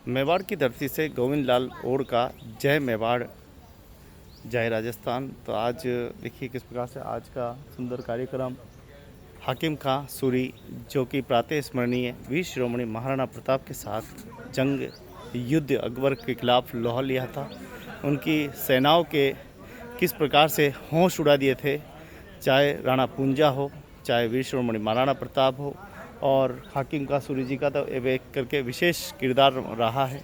मेवाड़ की धरती से गोविंद लाल ओड का जय मेवाड़ जय राजस्थान। तो आज देखिए किस प्रकार से आज का सुंदर कार्यक्रम हाकिम खां सूरी जो कि प्रातः स्मरणीय वीर शिरोमणि महाराणा प्रताप के साथ जंग युद्ध अकबर के खिलाफ लोहा लिया था, उनकी सेनाओं के किस प्रकार से होश उड़ा दिए थे, चाहे राणा पूंजा हो, चाहे वीर शिरोमणि महाराणा प्रताप हो, और हाकिम खां सूरी जी का तो एक करके विशेष किरदार रहा है।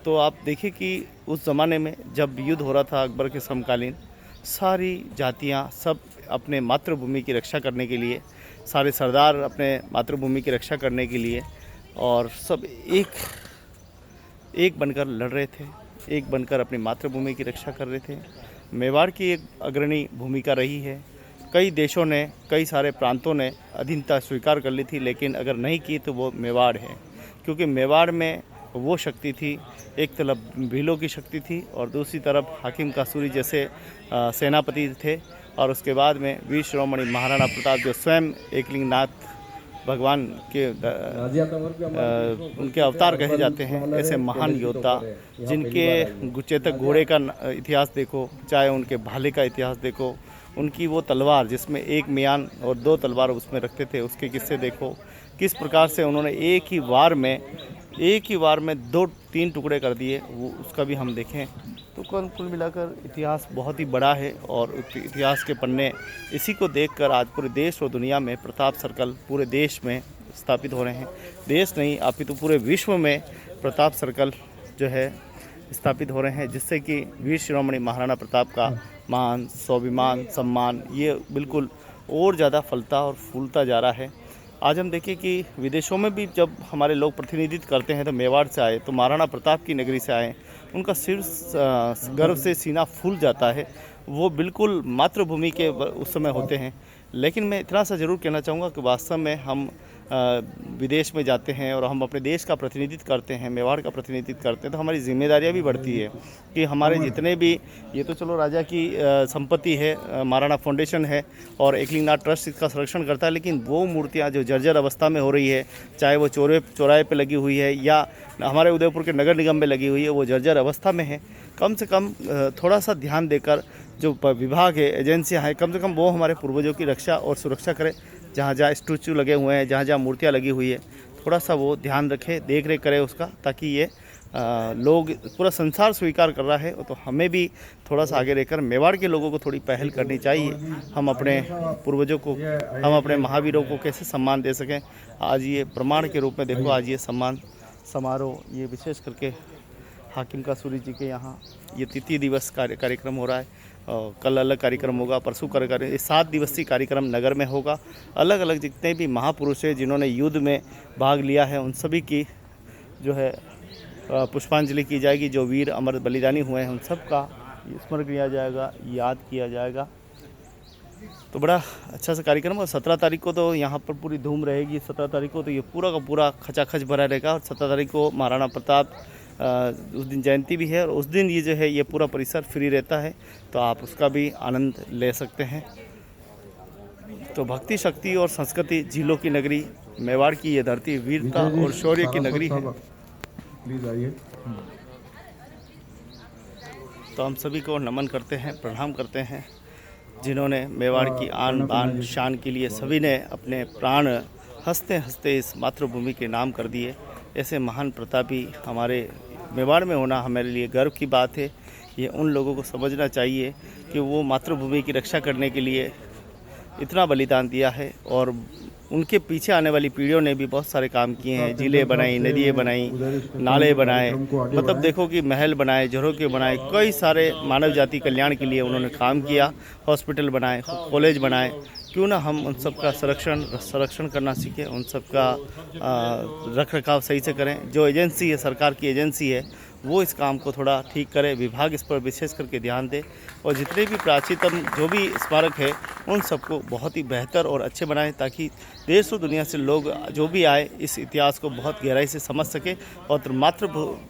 तो आप देखिए कि उस ज़माने में जब युद्ध हो रहा था अकबर के समकालीन, सारी जातियां सब अपने मातृभूमि की रक्षा करने के लिए, सारे सरदार अपने मातृभूमि की रक्षा करने के लिए और सब एक बनकर लड़ रहे थे, एक बनकर अपनी मातृभूमि की रक्षा कर रहे थे। मेवाड़ की एक अग्रणी भूमिका रही है। कई देशों ने, कई सारे प्रांतों ने अधीनता स्वीकार कर ली थी, लेकिन अगर नहीं की तो वो मेवाड़ है, क्योंकि मेवाड़ में वो शक्ति थी, एक तरफ भीलों की शक्ति थी और दूसरी तरफ हाकिम खां सूरी जैसे सेनापति थे, और उसके बाद में वीर शिरोमणि महाराणा प्रताप जो स्वयं एकलिंगनाथ भगवान के उनके अवतार कहे जाते हैं। ऐसे महान योद्धा जिनके चेतक घोड़े का इतिहास देखो, चाहे उनके भाले का इतिहास देखो, उनकी वो तलवार जिसमें एक मियान और दो तलवार उसमें रखते थे, उसके किस्से देखो, किस प्रकार से उन्होंने एक ही वार में 2-3 टुकड़े कर दिए, वो उसका भी हम देखें। तो कुल मिलाकर इतिहास बहुत ही बड़ा है और इतिहास के पन्ने इसी को देखकर आज पूरे देश और दुनिया में प्रताप सर्कल पूरे देश में स्थापित हो रहे हैं। देश नहीं अपितु पूरे विश्व में प्रताप सर्कल जो है स्थापित हो रहे हैं, जिससे कि वीर शिरोमणि महाराणा प्रताप का मान, स्वाभिमान, सम्मान ये बिल्कुल और ज़्यादा फलता और फूलता जा रहा है। आज हम देखें कि विदेशों में भी जब हमारे लोग प्रतिनिधित्व करते हैं तो मेवाड़ से आए, तो महाराणा प्रताप की नगरी से आए, उनका सिर गर्व से सीना फूल जाता है। वो बिल्कुल मातृभूमि के उस समय होते हैं। लेकिन मैं इतना सा ज़रूर कहना चाहूँगा कि वास्तव में हम विदेश में जाते हैं और हम अपने देश का प्रतिनिधित्व करते हैं, मेवाड़ का प्रतिनिधित्व करते हैं, तो हमारी जिम्मेदारियां भी बढ़ती है कि हमारे जितने भी, ये तो चलो राजा की संपत्ति है, महाराणा फाउंडेशन है और एकलिंगनाथ ट्रस्ट इसका संरक्षण करता है, लेकिन वो मूर्तियां जो जर्जर अवस्था में हो रही है, चाहे वो चौराहे पे लगी हुई है या हमारे उदयपुर के नगर निगम में लगी हुई है, वो जर्जर अवस्था में है, कम से कम थोड़ा सा ध्यान देकर जो विभाग है, एजेंसियाँ हैं, कम से कम वो हमारे पूर्वजों की रक्षा और सुरक्षा करें। जहाँ जहाँ स्टैचू लगे हुए हैं, जहाँ जहाँ मूर्तियाँ लगी हुई है, थोड़ा सा वो ध्यान रखें, देख रेख करें उसका, ताकि ये लोग पूरा संसार स्वीकार कर रहा है, तो हमें भी थोड़ा सा आगे रहकर मेवाड़ के लोगों को थोड़ी पहल करनी चाहिए। हम अपने पूर्वजों को, हम अपने महावीरों को कैसे सम्मान दे सकें। आज ये प्रमाण के रूप में देखो, आज ये सम्मान समारोह, ये विशेष करके हाकिम खां सूरी जी के यहाँ ये 3 दिवस कार्यक्रम हो रहा है। कल अलग कार्यक्रम होगा, परसों कार्यक्रम, 7 दिवसीय कार्यक्रम नगर में होगा। अलग अलग जितने भी महापुरुष हैं जिन्होंने युद्ध में भाग लिया है, उन सभी की जो है पुष्पांजलि की जाएगी। जो वीर अमर बलिदानी हुए हैं उन सब का स्मरण किया जाएगा, याद किया जाएगा। तो बड़ा अच्छा सा कार्यक्रम। और 17 तारीख को तो यहाँ पर पूरी धूम रहेगी। 17 तारीख को तो ये पूरा का पूरा खचाखच भरा रहेगा, और 17 तारीख को महाराणा प्रताप उस दिन जयंती भी है, और उस दिन ये जो है ये पूरा परिसर फ्री रहता है, तो आप उसका भी आनंद ले सकते हैं। तो भक्ति, शक्ति और संस्कृति, झीलों की नगरी मेवाड़ की ये धरती वीरता और शौर्य की नगरी है। प्लीज आइए। तो हम सभी को नमन करते हैं, प्रणाम करते हैं, जिन्होंने मेवाड़ की आन बान शान के लिए सभी ने अपने प्राण हंसते हंसते इस मातृभूमि के नाम कर दिए। ऐसे महान प्रतापी हमारे मेवाड़ में होना हमारे लिए गर्व की बात है। ये उन लोगों को समझना चाहिए कि वो मातृभूमि की रक्षा करने के लिए इतना बलिदान दिया है, और उनके पीछे आने वाली पीढ़ियों ने भी बहुत सारे काम किए हैं। झीलें बनाई, नदियाँ बनाई, नाले बनाए, मतलब देखो कि महल बनाए, झरोखे बनाए, कई सारे मानव जाति कल्याण के लिए उन्होंने काम किया। हॉस्पिटल बनाए, कॉलेज बनाए। क्यों ना हम उन सब का संरक्षण करना सीखें, उन सब का रख रखाव सही से करें। जो एजेंसी है, सरकार की एजेंसी है, वो इस काम को थोड़ा ठीक करे, विभाग इस पर विशेष करके ध्यान दे, और जितने भी प्राचीनतम जो भी स्मारक है उन सबको बहुत ही बेहतर और अच्छे बनाएं, ताकि देश और दुनिया से लोग जो भी आए इस इतिहास को बहुत गहराई से समझ सके, और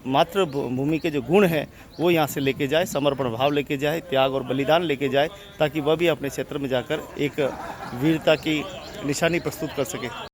मातृभूमि के जो गुण हैं वो यहाँ से लेके जाए, समर्पण भाव लेके जाए, त्याग और बलिदान लेके जाए, ताकि वह भी अपने क्षेत्र में जाकर एक वीरता की निशानी प्रस्तुत कर सके।